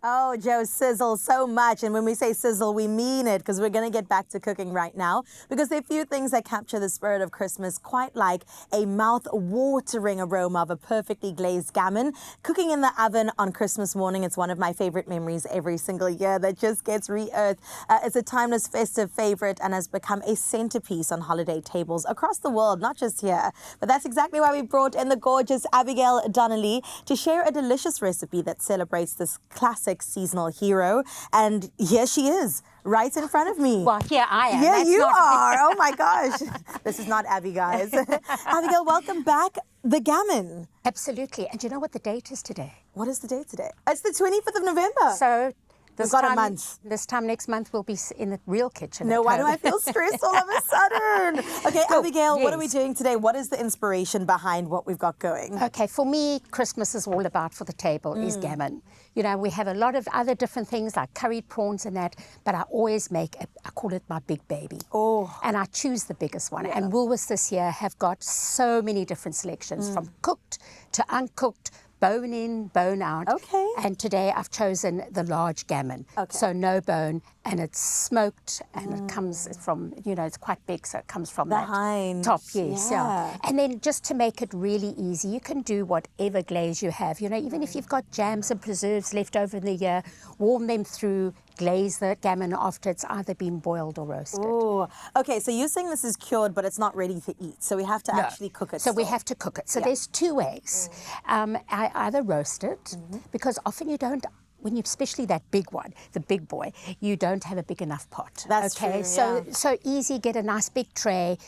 Oh, Joe, sizzle so much. And when we say sizzle, we mean it, because we're going to get back to cooking right now, because there are a few things that capture the spirit of Christmas, quite like a mouth-watering aroma of a perfectly glazed gammon. Cooking in the oven on Christmas morning, it's one of my favorite memories every single year that just gets re-earthed. It's a timeless festive favorite and has become a centerpiece on holiday tables across the world, not just here. But that's exactly why we brought in the gorgeous Abigail Donnelly to share a delicious recipe that celebrates this classic seasonal hero. And here she is, right in front of me. Well, here I am. Yeah, That's you not... are. Oh my gosh. This is not Abby, guys. Abigail, welcome back. The gammon. Absolutely. And you know what the date is today? What is the date today? It's the 25th of November. So we've got a month. This time next month we'll be in the real kitchen. No, why do I feel stressed all of a sudden? Okay, Cool. Abigail, Yes. what are we doing today? What is the inspiration behind what we've got going? Okay, for me, Christmas is all about for the table is gammon. You know, we have a lot of other different things like curried prawns and that, but I always make, I call it my big baby. Oh. And I choose the biggest one. And Woolworths this year have got so many different selections from cooked to uncooked, bone in, bone out. Okay. And today I've chosen the large gammon. Okay. So no bone, and it's smoked, and it comes from, you know, it's quite big, so it comes from The that hinds. top, yes, Yeah. yeah. And then just to make it really easy, you can do whatever glaze you have. You know, even if you've got jams and preserves left over in the year, warm them through, glaze the gammon after it's either been boiled or roasted. Oh, okay. So you're saying this is cured, but it's not ready to eat. So we have to actually cook it. So we still. have to cook it. So there's two ways. I either roast it, because often you don't, when you, especially that big one, the big boy, you don't have a big enough pot. That's okay? true, So yeah. so easy, get a nice big tray,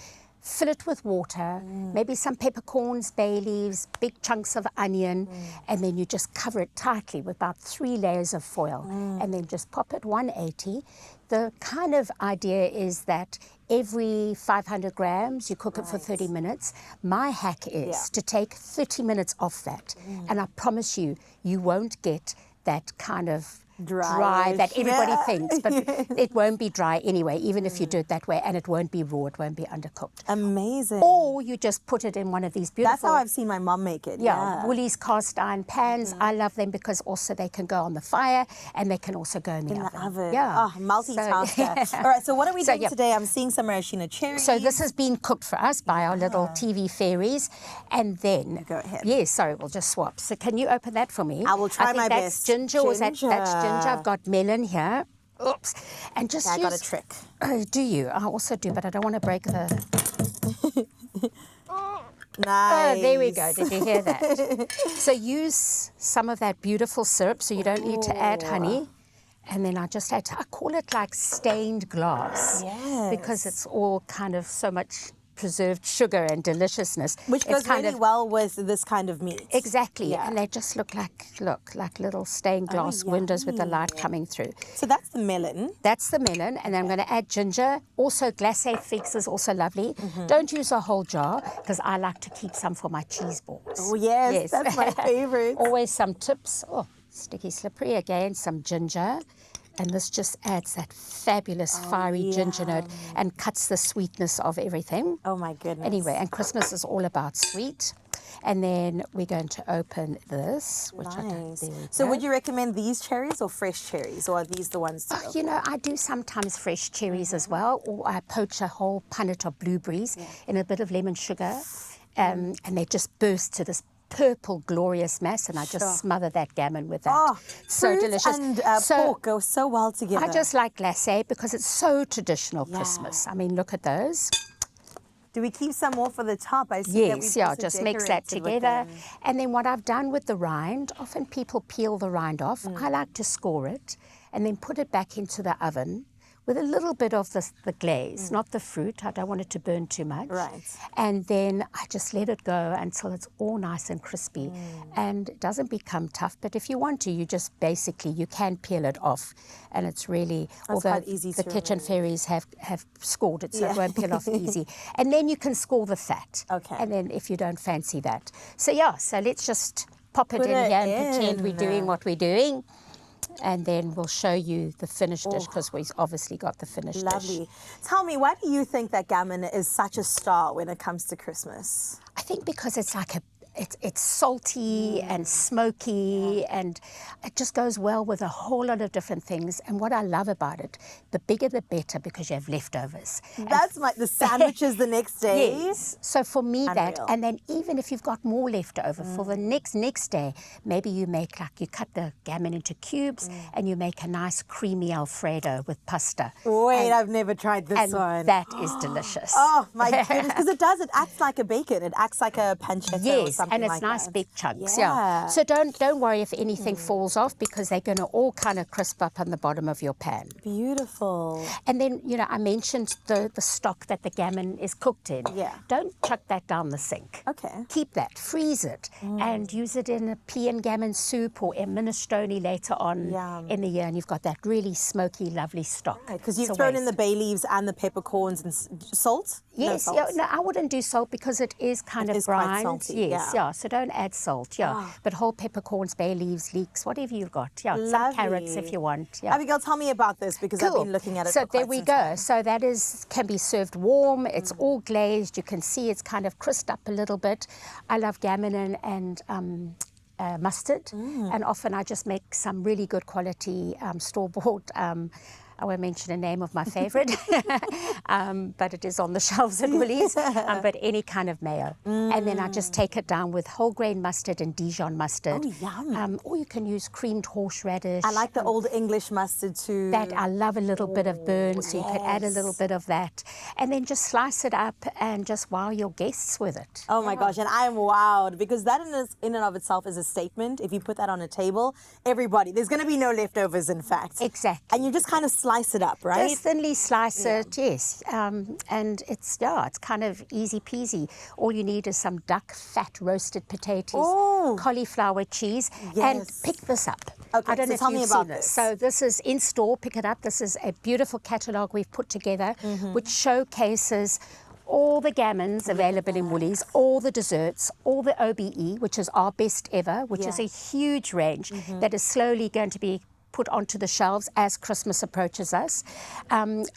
fill it with water, maybe some peppercorns, bay leaves, big chunks of onion, and then you just cover it tightly with about 3 layers of foil, and then just pop it 180. The kind of idea is that every 500 grams, you cook it for 30 minutes. My hack is to take 30 minutes off that, and I promise you, you won't get that kind of dry that everybody thinks, but it won't be dry anyway, even if you do it that way, and it won't be raw, it won't be undercooked. Amazing. Or you just put it in one of these beautiful... That's how I've seen my mom make it. Yeah, Woolies cast iron pans. I love them because also they can go on the fire and they can also go in the oven. Yeah. Oh, multitasker. All right, so what are we doing today? I'm seeing some maraschino cherries. So this has been cooked for us by our little TV fairies. And then... Go ahead. Yes, sorry, we'll just swap. So can you open that for me? I will try my that's best. Ginger, or is that's ginger. I've got melon here. Oops. And just I got a trick. Oh, do you? I also do, but I don't want to break the... Nice. Oh, there we go. Did you hear that? So use some of that beautiful syrup, so you don't need to add honey. And then I just add, I call it like stained glass. Yes. Because it's all kind of so much preserved sugar and deliciousness. Which goes really well with this kind of meat. Exactly. Yeah. And they just look like little stained glass windows with the light coming through. So that's the melon. That's the melon, and I'm going to add ginger. Also, glacé figs is also lovely. Don't use a whole jar, because I like to keep some for my cheese balls. Oh, yes. That's my favorite. Always some tips. Oh, sticky slippery again, some ginger. And this just adds that fabulous fiery ginger note and cuts the sweetness of everything. Oh, my goodness. Anyway, and Christmas is all about sweet. And then we're going to open this, which I don't do. So would you recommend these cherries or fresh cherries, or are these the ones to go? You know, I do sometimes fresh cherries as well, or I poach a whole punnet of blueberries in a bit of lemon sugar, and they just burst to this purple glorious mass, and I just smother that gammon with that. Oh, so fruit delicious. And pork go so well together. I just like glacé because it's so traditional Christmas. I mean, look at those. Do we keep some more for the top? I see that Yes, just mix that together. And then what I've done with the rind, often people peel the rind off. I like to score it and then put it back into the oven with a little bit of the glaze, not the fruit. I don't want it to burn too much. Right. And then I just let it go until it's all nice and crispy. And it doesn't become tough, but if you want to, you just basically, you can peel it off. And it's really, although quite easy the to kitchen fairies have scored it, so it won't peel off easy. easy. And then you can score the fat. Okay. And then if you don't fancy that. So yeah, so let's just pop it Put in it here and pretend we're in. doing what we're doing. And then we'll show you the finished dish, because we've obviously got the finished dish. Lovely. Tell me, why do you think that gammon is such a star when it comes to Christmas? I think because it's like it's salty and smoky, and it just goes well with a whole lot of different things. And what I love about it, the bigger the better, because you have leftovers. That's the sandwiches the next day. Yes. So for me, that, Unreal. and then even if you've got more left over for the next day, maybe you make, like, you cut the gammon into cubes and you make a nice creamy Alfredo with pasta. Wait, I've never tried this And one. that is delicious. Oh my goodness, because it acts like a bacon. It acts like a pancetta or Yes, something and it's like nice that. big chunks. Yeah. So don't worry if anything falls off, because they're going to all kind of crisp up on the bottom of your pan. Beautiful. And then, I mentioned the stock that the gammon is cooked in. Yeah. Don't chuck that down the sink. Okay. Keep that, freeze it, and use it in a pea and gammon soup or a minestrone later on Yum. in the year, and you've got that really smoky, lovely stock. Because you've It's a thrown in waste. the bay leaves and the peppercorns and salt? Yes, no yeah, salt. no, I wouldn't do salt because it is kind of is quite brined. salty, Yes, yeah. so don't add salt, But whole peppercorns, bay leaves, leeks, whatever you've got. Yeah, some carrots if Lovely. you want. Yeah. Abigail, tell me about this because I've been looking at it So for quite there we some go. time. So that can be served warm. It's all glazed. You can see it's kind of crisped up a little bit. I love gammon and mustard, and often I just make some really good quality store-bought. I won't mention the name of my favorite, but it is on the shelves at Woolies, but any kind of mayo. And then I just take it down with whole grain mustard and Dijon mustard. Oh, yum. Or you can use creamed horseradish. I like the old English mustard too. That I love a little bit of burn, so you could add a little bit of that. And then just slice it up and just wow your guests with it. Oh my gosh, and I'm wowed because that in and of itself is a statement. If you put that on a table, there's going to be no leftovers, in fact. Exactly. And you just kind of slice it up, right? Just thinly slice it, yes. And it's kind of easy peasy. All you need is some duck fat roasted potatoes, cauliflower cheese, and Yes. pick this up. Okay, I don't so know if tell me you've about seen this. So this is in store, pick it up. This is a beautiful catalogue we've put together, which showcases all the gammons available in Woolies, all the desserts, all the OBE, which is our best ever, which is a huge range that is slowly going to be put onto the shelves as Christmas approaches us.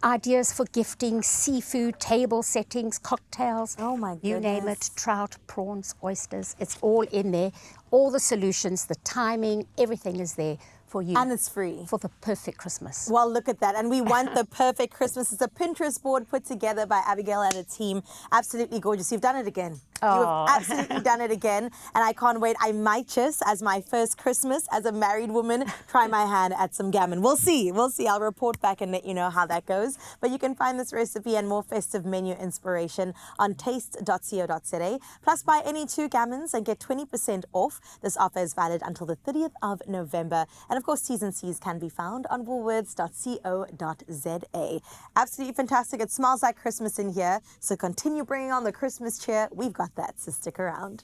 Ideas for gifting, seafood, table settings, cocktails. Oh my You name it, goodness. trout, prawns, oysters, it's all in there. All the solutions, the timing, everything is there for you. And it's free. For the perfect Christmas. Well, look at that. And we want the perfect Christmas. It's a Pinterest board put together by Abigail and a team. Absolutely gorgeous. You've done it again. You have absolutely done it again. And I can't wait. I might just, as my first Christmas as a married woman, try my hand at some gammon. We'll see. We'll see. I'll report back and let you know how that goes. But you can find this recipe and more festive menu inspiration on taste.co.za. Plus, buy any 2 gammons and get 20% off. This offer is valid until the 30th of November. And of course, T's and C's can be found on woolworths.co.za. Absolutely fantastic. It smells like Christmas in here. So continue bringing on the Christmas cheer. We've got that, so stick around.